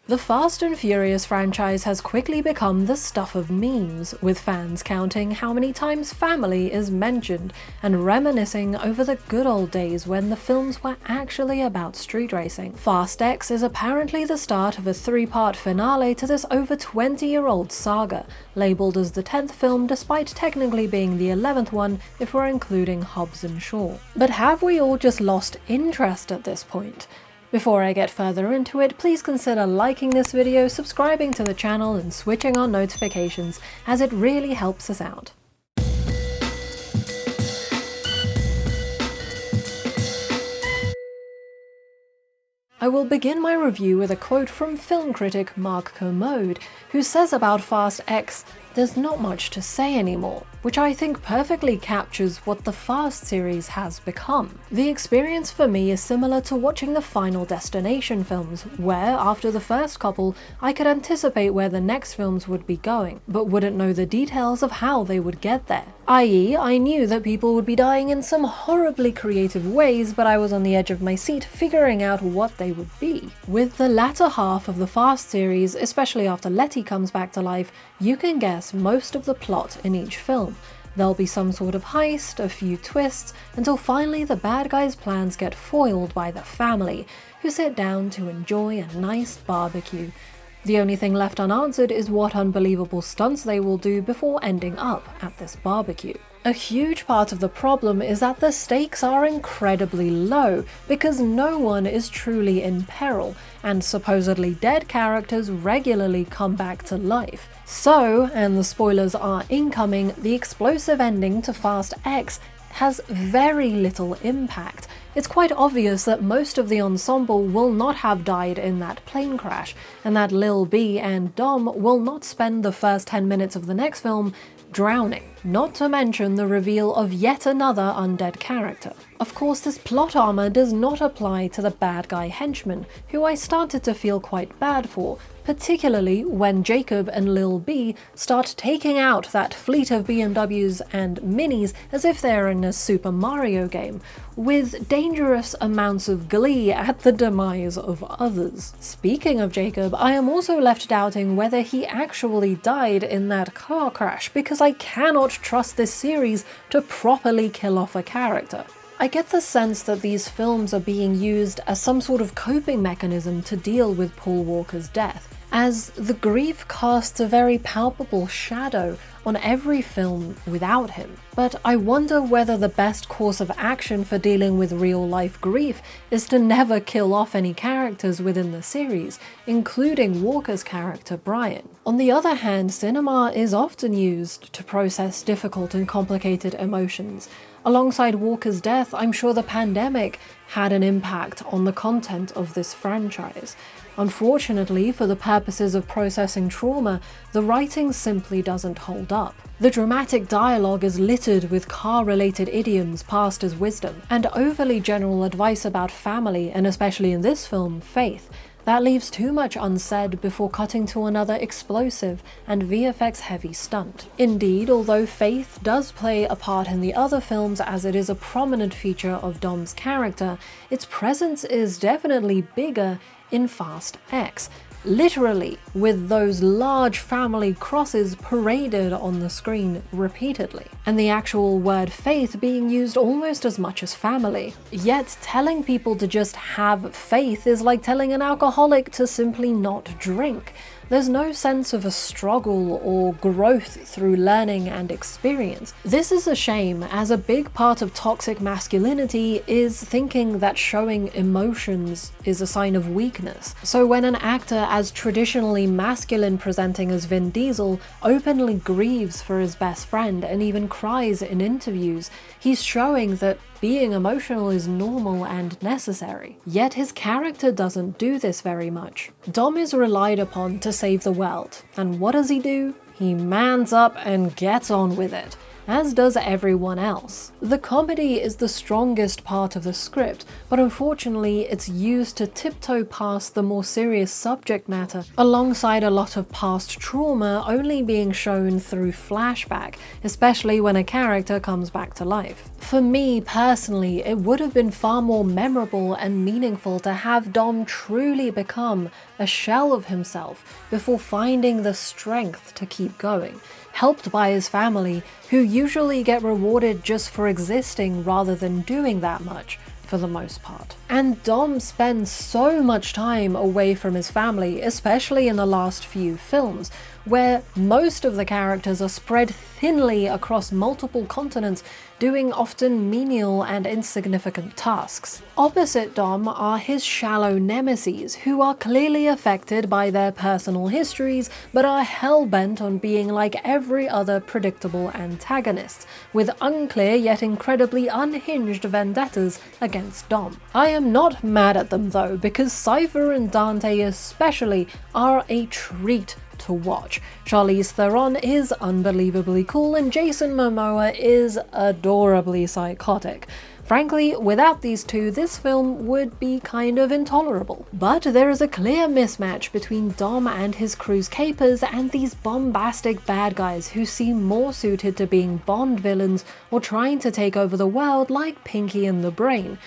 The Fast and Furious franchise has quickly become the stuff of memes, with fans counting how many times family is mentioned and reminiscing over the good old days when the films were actually about street racing. Fast X is apparently the start of a 3-part finale to this over 20-year-old saga, labelled as the 10th film despite technically being the 11th one if we're including Hobbs and Shaw. But have we all just lost interest at this point? Before I get further into it, please consider liking this video, subscribing to the channel and switching on notifications, as it really helps us out. I will begin my review with a quote from film critic Mark Kermode, who says about Fast X, "There's not much to say anymore," which I think perfectly captures what the Fast series has become. The experience for me is similar to watching the Final Destination films, where, after the first couple, I could anticipate where the next films would be going, but wouldn't know the details of how they would get there. I.e., I knew that people would be dying in some horribly creative ways, but I was on the edge of my seat figuring out what they would be. With the latter half of the Fast series, especially after Letty comes back to life, you can guess most of the plot in each film. There'll be some sort of heist, a few twists, until finally the bad guys' plans get foiled by the family, who sit down to enjoy a nice barbecue. The only thing left unanswered is what unbelievable stunts they will do before ending up at this barbecue. A huge part of the problem is that the stakes are incredibly low, because no one is truly in peril, and supposedly dead characters regularly come back to life. So, and the spoilers are incoming, the explosive ending to Fast X has very little impact. It's quite obvious that most of the ensemble will not have died in that plane crash, and that Lil B and Dom will not spend the first 10 minutes of the next film drowning, not to mention the reveal of yet another undead character. Of course, this plot armor does not apply to the bad guy henchmen, who I started to feel quite bad for, particularly when Jacob and Lil B start taking out that fleet of BMWs and Minis as if they're in a Super Mario game, with dangerous amounts of glee at the demise of others. Speaking of Jacob, I am also left doubting whether he actually died in that car crash, because I cannot trust this series to properly kill off a character. I get the sense that these films are being used as some sort of coping mechanism to deal with Paul Walker's death, as the grief casts a very palpable shadow on every film without him. But I wonder whether the best course of action for dealing with real-life grief is to never kill off any characters within the series, including Walker's character Brian. On the other hand, cinema is often used to process difficult and complicated emotions. Alongside Walker's death, I'm sure the pandemic had an impact on the content of this franchise. Unfortunately, for the purposes of processing trauma, the writing simply doesn't hold up. The dramatic dialogue is littered with car-related idioms passed as wisdom, and overly general advice about family, and especially in this film, faith, that leaves too much unsaid before cutting to another explosive and VFX-heavy stunt. Indeed, although faith does play a part in the other films as it is a prominent feature of Dom's character, its presence is definitely bigger in Fast X, literally with those large family crosses paraded on the screen repeatedly, and the actual word faith being used almost as much as family. Yet telling people to just have faith is like telling an alcoholic to simply not drink. There's no sense of a struggle or growth through learning and experience. This is a shame, as a big part of toxic masculinity is thinking that showing emotions is a sign of weakness. So when an actor as traditionally masculine presenting as Vin Diesel openly grieves for his best friend and even cries in interviews, he's showing that being emotional is normal and necessary. Yet his character doesn't do this very much. Dom is relied upon to save the world, and what does he do? He mans up and gets on with it, as does everyone else. The comedy is the strongest part of the script, but unfortunately it's used to tiptoe past the more serious subject matter, alongside a lot of past trauma only being shown through flashback, especially when a character comes back to life. For me personally, it would have been far more memorable and meaningful to have Dom truly become a shell of himself before finding the strength to keep going, helped by his family, who usually get rewarded just for existing rather than doing that much, for the most part. And Dom spends so much time away from his family, especially in the last few films, where most of the characters are spread thinly across multiple continents, doing often menial and insignificant tasks. Opposite Dom are his shallow nemesis, who are clearly affected by their personal histories, but are hell-bent on being like every other predictable antagonist, with unclear yet incredibly unhinged vendettas against Dom. I am not mad at them though, because Cypher and Dante especially are a treat to watch. Charlize Theron is unbelievably cool and Jason Momoa is adorably psychotic. Frankly, without these two, this film would be kind of intolerable. But there is a clear mismatch between Dom and his crew's capers and these bombastic bad guys who seem more suited to being Bond villains or trying to take over the world like Pinky and the Brain,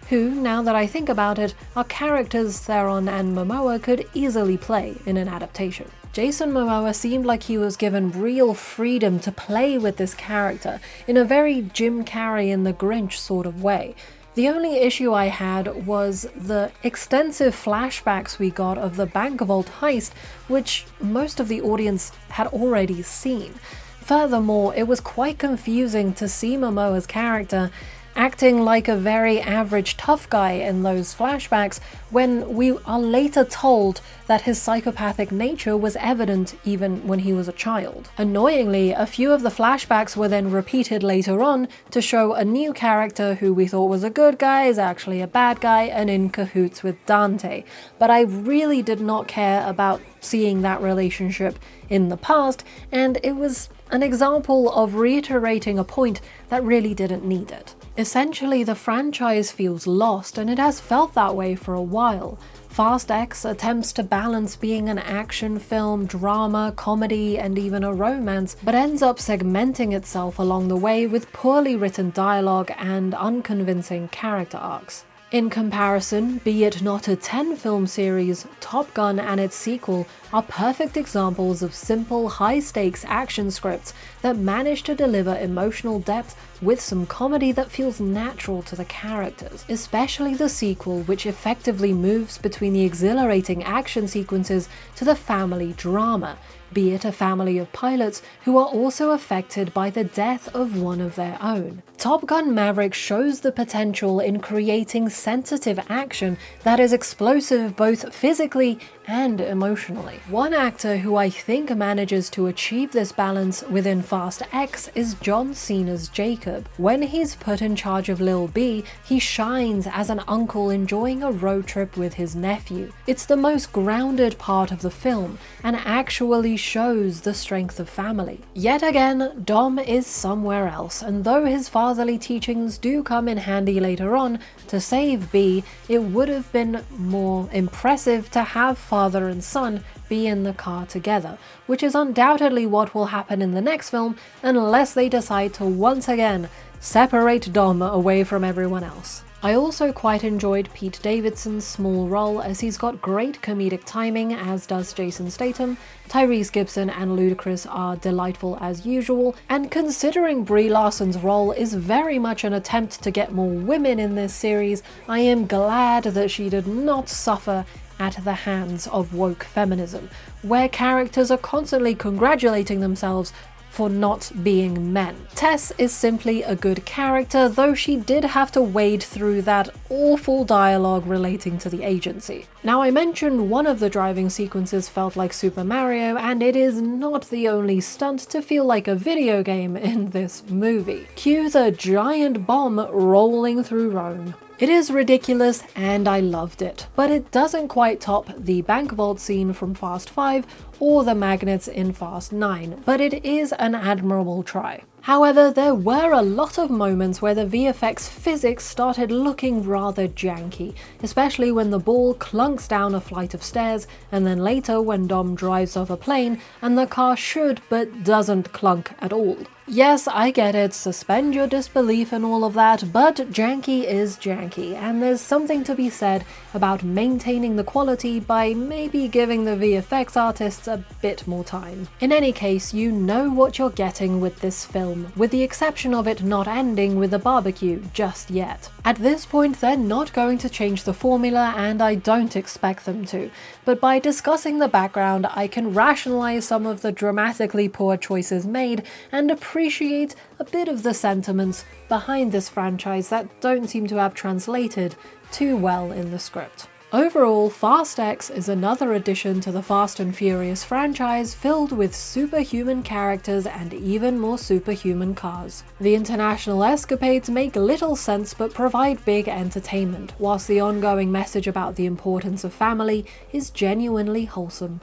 who, now that I think about it, are characters Theron and Momoa could easily play in an adaptation. Jason Momoa seemed like he was given real freedom to play with this character in a very Jim Carrey in the Grinch sort of way. The only issue I had was the extensive flashbacks we got of the bank vault heist, which most of the audience had already seen. Furthermore, it was quite confusing to see Momoa's character acting like a very average tough guy in those flashbacks when we are later told that his psychopathic nature was evident even when he was a child. Annoyingly, a few of the flashbacks were then repeated later on to show a new character who we thought was a good guy is actually a bad guy and in cahoots with Dante. But I really did not care about seeing that relationship in the past, and it was an example of reiterating a point that really didn't need it. Essentially, the franchise feels lost, and it has felt that way for a while. Fast X attempts to balance being an action film, drama, comedy, and even a romance, but ends up segmenting itself along the way with poorly written dialogue and unconvincing character arcs. In comparison, be it not a 10-film series, Top Gun and its sequel are perfect examples of simple, high-stakes action scripts that manage to deliver emotional depth with some comedy that feels natural to the characters, especially the sequel, which effectively moves between the exhilarating action sequences to the family drama, be it a family of pilots who are also affected by the death of one of their own. Top Gun Maverick shows the potential in creating sensitive action that is explosive both physically and emotionally. One actor who I think manages to achieve this balance within Fast X is John Cena's Jacob. When he's put in charge of Lil B, he shines as an uncle enjoying a road trip with his nephew. It's the most grounded part of the film and actually shows the strength of family. Yet again, Dom is somewhere else, and though his fatherly teachings do come in handy later on to save B, it would have been more impressive to have father and son be in the car together, which is undoubtedly what will happen in the next film unless they decide to once again separate Dom away from everyone else. I also quite enjoyed Pete Davidson's small role, as he's got great comedic timing, as does Jason Statham. Tyrese Gibson and Ludacris are delightful as usual, and considering Brie Larson's role is very much an attempt to get more women in this series, I am glad that she did not suffer at the hands of woke feminism, where characters are constantly congratulating themselves for not being men. Tess is simply a good character, though she did have to wade through that awful dialogue relating to the agency. Now, I mentioned one of the driving sequences felt like Super Mario, and it is not the only stunt to feel like a video game in this movie. Cue the giant bomb rolling through Rome. It is ridiculous and I loved it, but it doesn't quite top the bank vault scene from Fast 5 or the magnets in Fast 9, but it is an admirable try. However, there were a lot of moments where the VFX physics started looking rather janky, especially when the ball clunks down a flight of stairs, and then later when Dom drives off a plane and the car should but doesn't clunk at all. Yes, I get it, suspend your disbelief and all of that, but janky is janky, and there's something to be said about maintaining the quality by maybe giving the VFX artists a bit more time. In any case, you know what you're getting with this film, with the exception of it not ending with a barbecue just yet. At this point, they're not going to change the formula, and I don't expect them to, but by discussing the background, I can rationalize some of the dramatically poor choices made and appreciate a bit of the sentiments behind this franchise that don't seem to have translated too well in the script. Overall, Fast X is another addition to the Fast and Furious franchise filled with superhuman characters and even more superhuman cars. The international escapades make little sense but provide big entertainment, whilst the ongoing message about the importance of family is genuinely wholesome.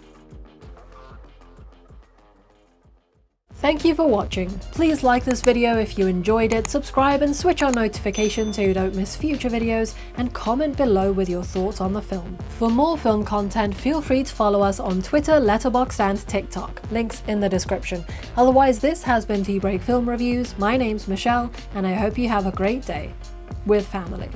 Thank you for watching. Please like this video if you enjoyed it, subscribe and switch on notifications so you don't miss future videos, and comment below with your thoughts on the film. For more film content, feel free to follow us on Twitter, Letterboxd and TikTok, links in the description. Otherwise, this has been Tea Break Film Reviews. My name's Michelle, and I hope you have a great day with family.